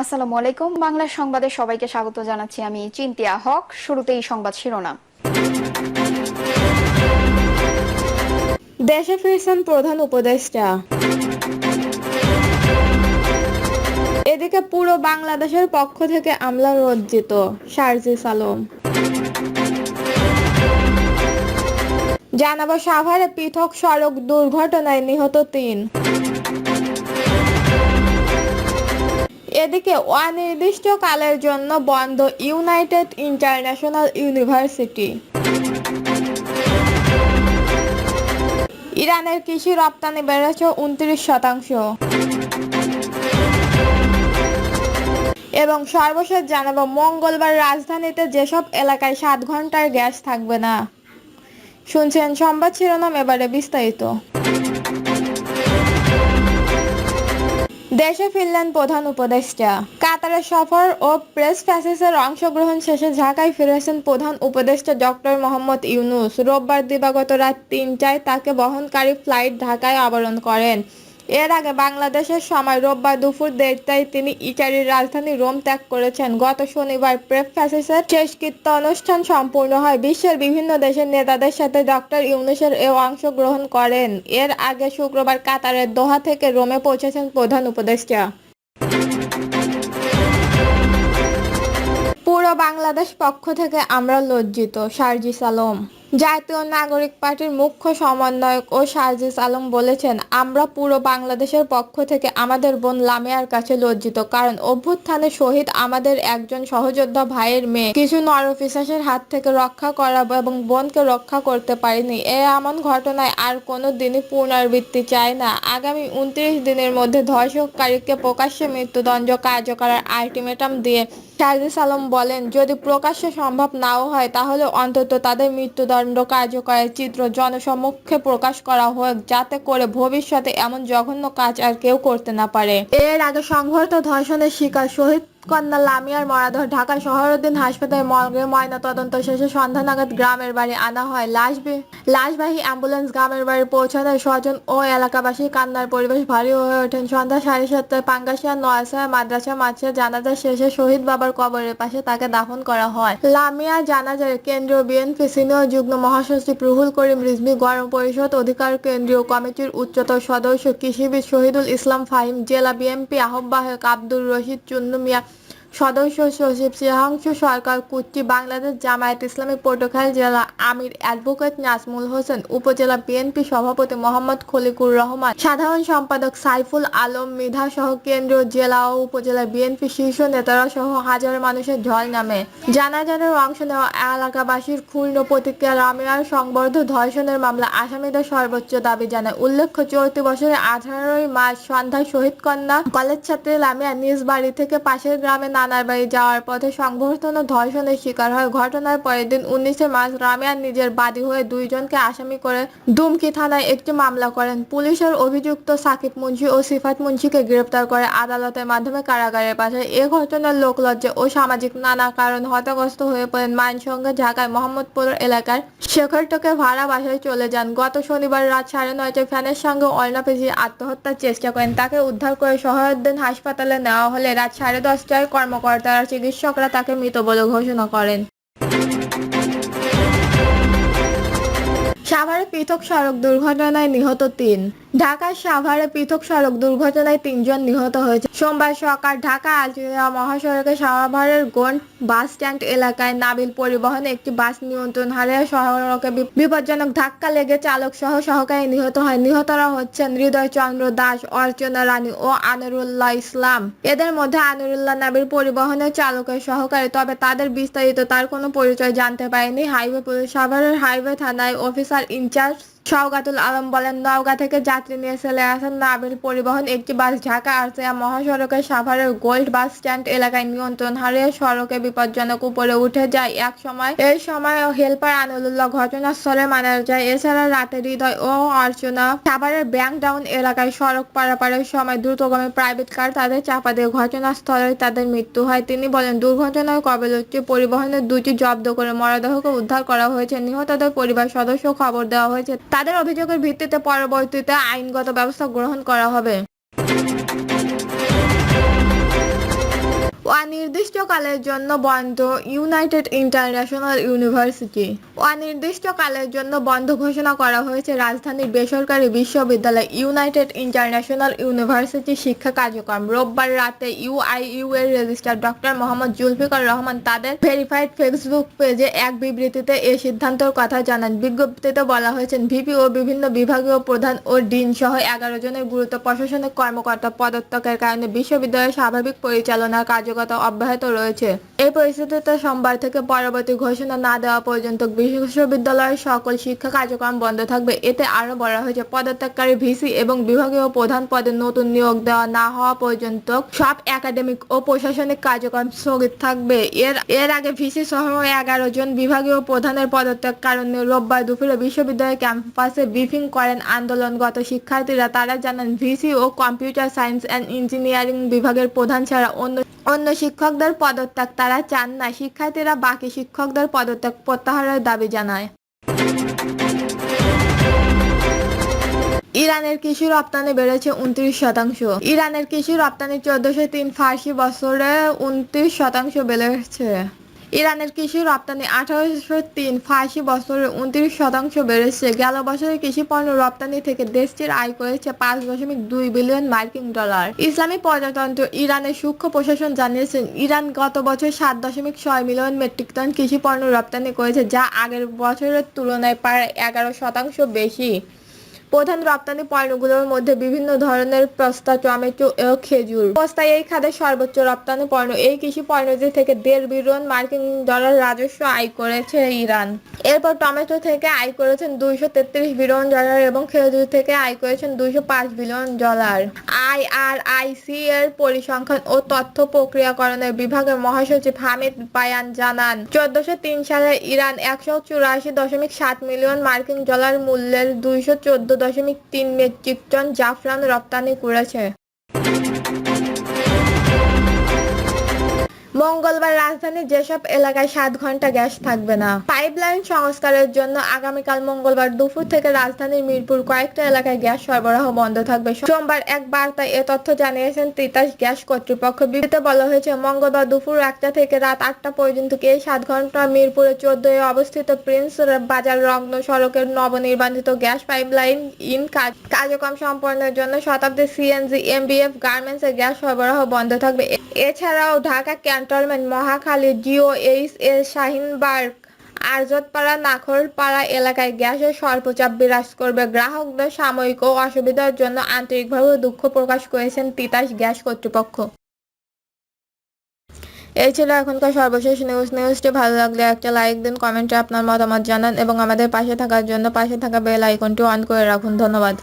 আসসালামু আলাইকুম। বাংলা সংবাদে সবাইকে স্বাগত জানাচ্ছি। আমি চিন্তিয়া হক। শুরুতেই সংবাদ শিরোনাম। দেশে ফিরছেন প্রধান উপদেষ্টা। এদিকে পুরো বাংলাদেশের পক্ষ থেকে আমলা লজ্জিত, শারজিস আলম। জানাবো সাভারে পৃথক সড়ক দুর্ঘটনায় নিহত ৩। এদিকে অনির্দিষ্টকালের জন্য বন্ধ ইউনাইটেড ইন্টারন্যাশনাল ইউনিভার্সিটি। ইরানের কৃষি রপ্তানি বেড়েছে 29%। এবং সর্বশেষ জানাবো মঙ্গলবার রাজধানীতে যেসব এলাকায় 7 ঘন্টার গ্যাস থাকবে না। শুনছেন সংবাদ শিরোনাম, এবারে বিস্তারিত। দেশে ফিরলেন প্রধান উপদেষ্টা। কাতারের সফর ও প্রেস প্যাসেজের অংশগ্রহণ শেষে ঢাকায় ফিরেছেন প্রধান উপদেষ্টা ডক্টর মোহাম্মদ ইউনূস। রোববার দিবাগত রাত ৩টায় তাকে বহনকারী ফ্লাইট ঢাকায় অবতরণ করেন। এর আগে বাংলাদেশের সময় রোববার দুপুর ১:৩০টায় তিনি ইটালির রাজধানী রোম ত্যাগ করেছেন। গত শনিবার প্রেস প্যাসেজের শেষকৃত্য অনুষ্ঠান সম্পূর্ণ হয়। বিশ্বের বিভিন্ন দেশের নেতাদের সাথে ডক্টর ইউনূসের এ অংশগ্রহণ করেন। এর আগে শুক্রবার কাতারের দোহা থেকে রোমে পৌঁছেছেন প্রধান উপদেষ্টা। পুরো বাংলাদেশ পক্ষ থেকে আমরা লজ্জিত, শারজিস আলম। জাতীয় নাগরিক পার্টির মুখ্য সমন্বয়ক ও শারজিস আলম বলেছেন, আমরা পুরো বাংলাদেশের পক্ষ থেকে আমাদের বোন লামিয়ার কাছে লজ্জিত। কারণ অভ্যুত্থানে শহীদ আমাদের একজন সহযোদ্ধা ভাইয়ের মেয়ে কিছু নরপিশাচের হাত থেকে রক্ষা করা এবং বোনকে রক্ষা করতে পারেনি। এমন ঘটনায় আর কোনো দিনই পুনরাবৃত্তি চায় না। আগামী 29 দিনের মধ্যে ধর্ষণকারীকে প্রকাশ্যে মৃত্যুদণ্ড কার্যকরের আলটিমেটাম দিয়ে শারজিস আলম বলেন, যদি প্রকাশ্যে সম্ভব নাও হয় তাহলে অন্তত তাদের মৃত্যুদণ্ড কার্যকরের চিত্র জনসমক্ষে প্রকাশ করা হোক, যাতে করে ভবিষ্যতে এমন জঘন্য কাজ আর কেউ করতে না পারে। এর আগে সংঘটিত ধর্ষণের শিকার শহীদ কন্যা লামিয়ার মরদেহ ঢাকা শহরউদ্দিন হাসপাতালে মর্গে ময়নাতদন্ত শেষে সন্ধ্যা নাগাদ গ্রামের বাড়ি আনা হয়। লাশবাহী অ্যাম্বুলেন্স গ্রামের বাড়ি পৌঁছানোয় স্বজন ও এলাকাবাসীর কান্নার পরিবেশ ভারী হয়ে ওঠেন। সন্ধ্যা 7:30টায় পাঙ্গাসিয়া নয়াছড়া মাদ্রাসা মাঠে জানাজা শেষে শহীদ বাবার কবরের পাশে তাকে দাফন করা হয়। লামিয়ার জানাজায় কেন্দ্রীয় বিএনপি সিনিয়র যুগ্ম মহাসচিব রুহুল করিম রিজভী, গণ পরিষদ অধিকার কেন্দ্রীয় কমিটির উচ্চতর সদস্য কৃষিবিদ শহীদুল ইসলাম ফাহিম, জেলা বিএনপি আহ্বায়ক আব্দুর রশিদ চুন্নু মিয়া, সদস্য সচিব শ্রেয়াংশু সরকার কুচ্চি, বাংলাদেশ জামায়াতে ইসলামী পটুয়াখালী জেলা আমির অ্যাডভোকেট নাজমুল হোসেন, উপজেলা বিএনপি সভাপতি মোহাম্মদ খলিকুর রহমান, সাধারণ সম্পাদক সাইফুল আলম মৃধা সহ কেন্দ্রীয়, জেলা ও উপজেলা বিএনপি শীর্ষ নেতারা সহ হাজার মানুষের ঢল নামে। জানাজার অংশ নেওয়া এলাকাবাসীর ক্ষুণ্ণ প্রতিক্রিয়া। লামিয়ার সংবর্ধ ধর্ষণের মামলা আসামিদের সর্বোচ্চ দাবি জানায়। উল্লেখ্য, চলতি বছরের 18ই মার্চ সন্ধ্যায় শহীদ কন্যা কলেজ ছাত্রী লামিয়া নিজ বাড়ি থেকে পাশের গ্রামে নানার বাড়ি যাওয়ার পথে সংঘর্ষ ও ধর্ষণের শিকার হয়। ঘটনার পরের দিন 19শে মার্চ রামিয়া নিজের বাদী হয়ে 2 জনকে আসামি করে দুমকি থানায় একটি মামলা করেন। পুলিশের অভিযুক্ত সাকিব মুন্সি ও সিফাত মুন্সিকে গ্রেপ্তার করে আদালতের মাধ্যমে কারাগারে পাঠায়। এ ঘটনার লোকলজ্জা ও সামাজিক নানা কারণ হতাগ্রস্ত হয়ে পড়েন মাইনসঙ্গে ঢাকায় মোহাম্মদপুর এলাকার শেখরটকে ভাড়া বাসায় চলে যান। গত শনিবার রাত 9:30টায় ফ্যানের সঙ্গে ওড়না পেঁচিয়ে আত্মহত্যার চেষ্টা করেন। তাকে উদ্ধার করে শহরউদ্দিন হাসপাতালে নেওয়া হলে রাত 10:30টায় কর্মকর্তারা চিকিৎসকরা তাকে মৃত বলে ঘোষণা করেন। সাভারে পৃথক সড়ক দুর্ঘটনায় নিহত ৩। ঢাকার সাভারে পৃথক সড়ক দুর্ঘটনায় ৩ জন নিহত হয়েছে। সোমবার সকাল ঢাকা আলটিয়া মহাসড়কে সাভারের গোন্ড বাস স্ট্যান্ড এলাকায় নাবিল পরিবহনে একটি বাস নিয়ন্ত্রণ হারিয়ে সড়কে বিপজ্জনক ধাক্কা লেগে চালক সহ সহকারী নিহত হয়। নিহতরা হচ্ছেন হৃদয় চন্দ্র দাস, অর্চনা রানী ও আনিরুল্লাহ ইসলাম। এদের মধ্যে আনিরুল্লাহ নাবিল পরিবহনের চালকের সহকারী, তবে তাদের বিস্তারিত তার কোনো পরিচয় জানতে পারেনি হাইওয়ে পুলিশ। সাভারের হাইওয়ে থানায় অফিসার ইনচার্জ শওকাতুল আলম বলেন, নওগাঁ থেকে যাত্রী নিয়ে চলে আসেন নাবিল পরিবহন একটি বাস ঢাকা আলটিয়া মহাসড়কের সাভারের গোল্ড বাস স্ট্যান্ড এলাকায় নিয়ন্ত্রণ হারিয়ে সড়কে বিপজ্জনক উপরে উঠে যায়। এই সময় হেলপার আনিরুল্লাহ ঘটনাস্থলে মারা যায়। এছাড়া রাতে হৃদয় ও অর্চনা সাভারের ব্যাংক ডাউন এলাকায় সড়ক পারাপারের সময় দ্রুতগামী প্রাইভেট কার তাদের চাপা দিয়ে ঘটনাস্থলে তাদের মৃত্যু হয়। তিনি বলেন, দুর্ঘটনার কবলিত পরিবহনের 2টি জব্দ করে মরদেহকে উদ্ধার করা হয়েছে। নিহতদের পরিবার সদস্য খবর দেওয়া হয়েছে। তাদের অভিযোগের ভিত্তিতে পরবর্তীতে আইনগত ব্যবস্থা গ্রহণ করা হবে। অনির্দিষ্টকালের জন্য বন্ধ ইউনাইটেড ইন্টারন্যাশনাল ইউনিভার্সিটি। অনির্দিষ্টকালের জন্য বন্ধ ঘোষণা করা হয়েছে রাজধানীর বেসরকারি বিশ্ববিদ্যালয় ইউনাইটেড ইন্টারন্যাশনাল ইউনিভার্সিটি শিক্ষা কার্যক্রম। রোববার রাতে ইউআইইউ এর রেজিস্ট্রার ডক্টর মোহাম্মদ জুলফিকার রহমান তাদের ভেরিফাইড ফেসবুক পেজে এক বিবৃতিতে এ সিদ্ধান্তের কথা জানান। বিজ্ঞপ্তিতে বলা হয়েছে, ভিপি ও বিভিন্ন বিভাগীয় প্রধান ও ডিন সহ 11 জনের গুরুত্ব প্রশাসনিক কর্মকর্তা পদত্যাগের কারণে বিশ্ববিদ্যালয়ের স্বাভাবিক পরিচালনার কার্যকতা অব্যাহত রয়েছে। এই পরিস্থিতিতে সোমবার থেকে পরবর্তী ঘোষণা না দেওয়া পর্যন্ত বিশ্ববিদ্যালয়ের সকল শিক্ষা কার্যক্রম বন্ধ থাকবে। এতে আরও বলা হয়েছে, পদত্যাগকারী ভিসি এবং বিভাগীয় প্রধান পদে নতুন নিয়োগ দেওয়া না হওয়া পর্যন্ত সব একাডেমিক ও প্রশাসনিক কার্যক্রম স্থগিত থাকবে। এর আগে ভিসি সহ 11 জন বিভাগীয় প্রধানের পদত্যাগ কারণে রোববার দুপুরে বিশ্ববিদ্যালয় ক্যাম্পাসে ব্রিফিং করেন আন্দোলনরত শিক্ষার্থীরা। তারা জানান, ভিসি ও কম্পিউটার সায়েন্স অ্যান্ড ইঞ্জিনিয়ারিং বিভাগের প্রধান ছাড়া অন্য শিক্ষকদের পদত্যাগ তারা চান না। শিক্ষার্থীরা বাকি শিক্ষকদের পদত্যাগ প্রত্যাহারের দাবি জানায়। ইরানের কৃষি রপ্তানি বেড়েছে 29%। ইরানের কৃষি রপ্তানি 1403 ফার্সি বছরে 29% বেড়েছে। ইরানের কৃষি রপ্তানি 1803 ফার্সি বছরে 29% বেড়েছে। গেল বছরে কৃষি পণ্য রপ্তানি থেকে দেশটির আয় করেছে 5.2 বিলিয়ন মার্কিন ডলার। ইসলামী প্রজাতন্ত্র ইরানের সূক্ষ্ম প্রশাসন জানিয়েছেন, ইরান গত বছর 7.6 মিলিয়ন মেট্রিক টন কৃষি পণ্য রপ্তানি করেছে, যা আগের বছরের তুলনায় প্রায় 11% বেশি। প্রধান রপ্তানি পণ্যগুলোর মধ্যে বিভিন্ন ধরনের পাস্তা, টমেটো ও খেজুর। পাস্তায় এই খাতের সর্বোচ্চ রপ্তানি পণ্য। এই কৃষি পণ্যটি থেকে 1.5 বিলিয়ন মার্কিন ডলার রাজস্ব আয় করেছে ইরান। এরপর টমেটো থেকে আয় করেছেন 233 বিলিয়ন ডলার এবং খেজুর থেকে আয় করেছেন 205 বিলিয়ন ডলার। আইআরআইসি এর পরিসংখ্যান ও তথ্য প্রক্রিয়াকরণের বিভাগের মহাসচিব হামিদ বায়ান জানান, 1403 সালে ইরান 184.7 মিলিয়ন মার্কিন ডলার মূল্যের 214.3 মেট্রিক টন জাফরান রপ্তানি করেছে। মঙ্গলবার রাজধানীর যেসব এলাকায় 7 ঘন্টা গ্যাস থাকবে না। পাইপলাইন সংস্কারের জন্য আগামীকাল মঙ্গলবার দুপুর থেকে রাজধানীর মিরপুর কয়েকটা এলাকায় গ্যাস সরবরাহ বন্ধ থাকবে। সোমবার এক বার্তায় এ তথ্য জানিয়েছেন তিতাস গ্যাস কর্তৃপক্ষ। বিবৃতিতে বলা হয়েছে, মঙ্গলবার দুপুর 1টা থেকে রাত 8টা পর্যন্ত এই 7 ঘন্টা মিরপুরে 14 এ অবস্থিত প্রিন্স বাজার রংন সড়কের নবনির্বাচিত গ্যাস পাইপলাইন ইন কার্যক্রম সম্পন্নের জন্য শতাব্দী সিএনজি এমবিএফ গার্মেন্টস এর গ্যাস সরবরাহ বন্ধ থাকবে। এছাড়াও ঢাকা ক্যান্টনমেন্ট, মহাখালী, জিওএইচ এর শাহিনবাগ, আরজতপাড়া, নাখলপাড়া এলাকায় গ্যাসের স্বল্পচাপ বিরাজ করবে। গ্রাহকদের সাময়িক ও অসুবিধার জন্য আন্তরিকভাবে দুঃখ প্রকাশ করেছেন তিতাস গ্যাস কর্তৃপক্ষ। এই ছিল এখনকার সর্বশেষ নিউজটি ভালো লাগলে একটা লাইক দিন, কমেন্টে আপনার মতামত জানান এবং আমাদের পাশে থাকার জন্য পাশে থাকা বেল আইকনটি অন করে রাখুন। ধন্যবাদ।